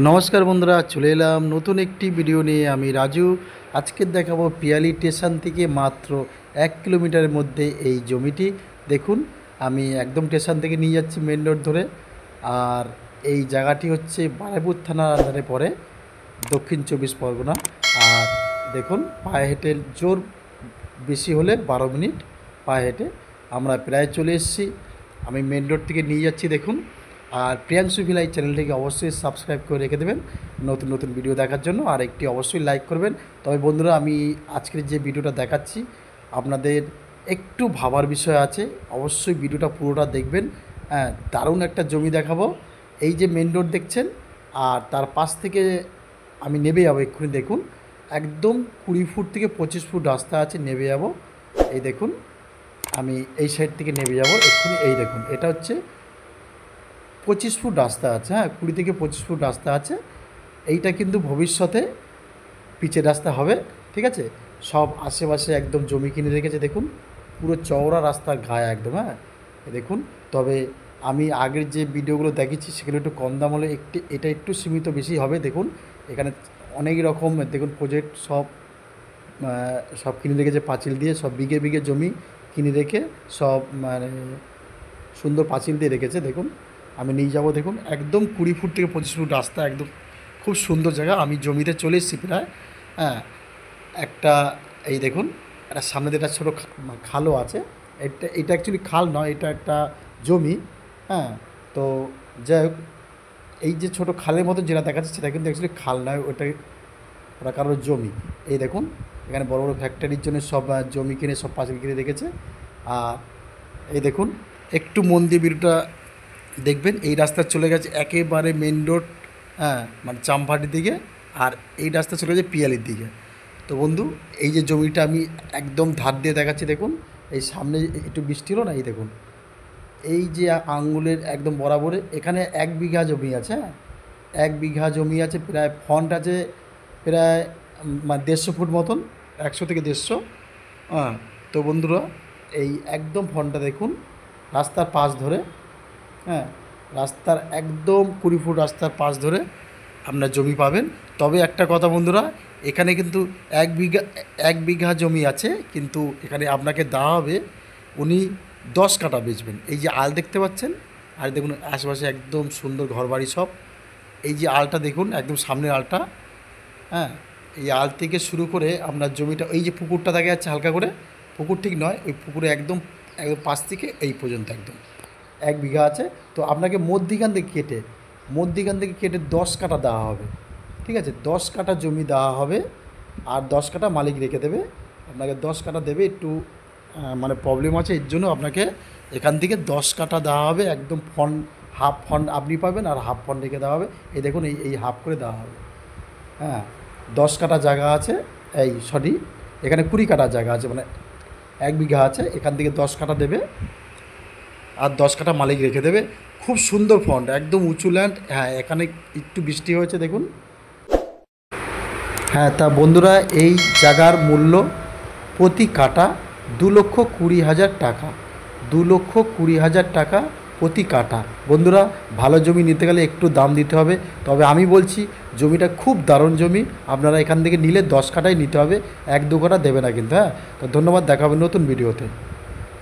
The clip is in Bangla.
নমস্কার বন্ধুরা, চলে এলাম নতুন একটি ভিডিও নিয়ে। আমি রাজু। আজকে দেখাবো পিয়ালি স্টেশন থেকে মাত্র 1 কিলোমিটারের মধ্যে এই জমিটি। দেখুন, আমি একদম স্টেশন থেকে নিয়ে যাচ্ছি মেন রোড ধরে। আর এই জায়গাটি হচ্ছে বারাইপুর থানার আন্ডারে পড়ে, দক্ষিণ 24 পরগনা। আর দেখুন, পায়ে হেঁটে জোর বেশি হলে 12 মিনিট পায়ে হেঁটে আমরা প্রায় চলে এসেছি। আমি মেন রোড থেকে নিয়ে যাচ্ছি, দেখুন। আর প্রিয়াংশু ভিলাই চ্যানেলটিকে অবশ্যই সাবস্ক্রাইব করে রেখে দেবেন নতুন নতুন ভিডিও দেখার জন্য, আর একটি অবশ্যই লাইক করবেন। তবে বন্ধুরা, আমি আজকের যে ভিডিওটা দেখাচ্ছি আপনাদের একটু ভাবার বিষয় আছে, অবশ্যই ভিডিওটা পুরোটা দেখবেন। হ্যাঁ, দারুণ একটা জমি দেখাবো। এই যে মেন রোড দেখছেন, আর তার পাশ থেকে আমি নেমে যাবো এক্ষুনি। দেখুন, একদম 20 ফুট থেকে 25 ফুট রাস্তা আছে, নেমে যাব। এই দেখুন, আমি এই সাইড থেকে নেমে যাব এক্ষুনি। এই দেখুন, এটা হচ্ছে 25 ফুট রাস্তা আছে। হ্যাঁ, 20 থেকে 25 ফুট রাস্তা আছে। এইটা কিন্তু ভবিষ্যতে পিচের রাস্তা হবে, ঠিক আছে। সব আশেপাশে একদম জমি কিনে রেখেছে, দেখুন। পুরো চওড়া রাস্তার গায়ে একদম। হ্যাঁ, দেখুন। তবে আমি আগের যে ভিডিওগুলো দেখেছি সেগুলো একটু কম দাম হলে এটা একটু সীমিত বেশি হবে। দেখুন, এখানে অনেক রকম দেখুন প্রজেক্ট সব কিনে রেখেছে পাঁচিল দিয়ে, সব বিঘে বিঘে জমি কিনে রেখে সব মানে সুন্দর পাঁচিল দিয়ে রেখেছে। দেখুন, আমি নিয়ে যাব। দেখুন, একদম 20 ফুট থেকে 25 ফুট রাস্তা, একদম খুব সুন্দর জায়গা। আমি জমিতে চলে এসেছি প্রায়। হ্যাঁ, একটা এই দেখুন, একটা সামনে দিয়ে একটা ছোটো খালও আছে। এটা অ্যাকচুয়ালি খাল নয়, এটা একটা জমি। হ্যাঁ, তো যাই হোক, এই যে ছোটো খালের মতো যেটা দেখাচ্ছে সেটা কিন্তু অ্যাকচুয়ালি খাল নয়, ওটা কারোর জমি। এই দেখুন, এখানে বড় বড় ফ্যাক্টরির জন্য সব জমি কিনে সব পাঁচিল কিনে রেখেছে। আর এই দেখুন, একটু মন দিয়ে ভিডিওটা দেখবেন। এই রাস্তা চলে গেছে একেবারে মেন রোড, হ্যাঁ, মানে চাম্পাহাটির দিকে। আর এই রাস্তা চলে গেছে পিয়ালির দিকে। তো বন্ধু, এই যে জমিটা আমি একদম ধার দিয়ে দেখাচ্ছি, দেখুন। এই সামনে একটু বৃষ্টি হলো না, এই দেখুন, এই যে আঙ্গুলের একদম বরাবরে এখানে 1 বিঘা জমি আছে। হ্যাঁ, 1 বিঘা জমি আছে, প্রায় ফন্ট আছে প্রায় মানে 150 ফুট মতন, 100 থেকে 150। হ্যাঁ, তো বন্ধুরা, এই একদম ফন্টটা দেখুন, রাস্তার পাশ ধরে। হ্যাঁ, রাস্তার একদম 20 ফুট রাস্তার পাশ ধরে আপনার জমি পাবেন। তবে একটা কথা বন্ধুরা, এখানে কিন্তু 1 বিঘা জমি আছে, কিন্তু এখানে আপনাকে দেওয়া হবে, উনি 10 কাঠা বেচবেন। এই যে আল দেখতে পাচ্ছেন, আর দেখুন আশেপাশে একদম সুন্দর ঘরবাড়ি সব। এই যে আলটা দেখুন, একদম সামনের আলটা। হ্যাঁ, এই আল থেকে শুরু করে আপনার জমিটা, এই যে পুকুরটা দেখা যাচ্ছে হালকা করে, পুকুর ঠিক নয়, ওই পুকুরে একদম একদম পাশ থেকে এই পর্যন্ত একদম 1 বিঘা আছে। তো আপনাকে মধ্যিখান থেকে কেটে 10 কাঠা দেওয়া হবে, ঠিক আছে। 10 কাঠা জমি দেওয়া হবে, আর 10 কাঠা মালিক রেখে দেবে। আপনাকে 10 কাঠা দেবে, একটু মানে প্রবলেম আছে, এর জন্য আপনাকে এখান থেকে 10 কাঠা দেওয়া হবে। একদম হাফ ফন্ড আপনি পাবেন, আর হাফ ফন্ড রেখে দেওয়া হবে। এই দেখুন, এই হাফ করে দেওয়া হবে। হ্যাঁ, 10 কাঠা জায়গা আছে। এই সরি, এখানে 20 কাঠা জায়গা আছে, মানে 1 বিঘা আছে, এখান থেকে 10 কাঠা দেবে, আর 10 কাঠা মালিক রেখে দেবে। খুব সুন্দর ফন্ট, একদম উঁচু ল্যান্ড। হ্যাঁ, এখানে একটু বৃষ্টি হয়েছে, দেখুন। হ্যাঁ, তা বন্ধুরা, এই জায়গার মূল্য প্রতি কাঠা 2,20,000 টাকা। 2,20,000 টাকা প্রতি কাঠা। বন্ধুরা, ভালো জমি নিতে গেলে একটু দাম দিতে হবে। তবে আমি বলছি, জমিটা খুব দারুণ জমি। আপনারা এখান থেকে নিলে 10 কাঠাই নিতে হবে, 1-2 কাঠা দেবে না কিন্তু। হ্যাঁ, তো ধন্যবাদ, দেখা হবে নতুন ভিডিওতে।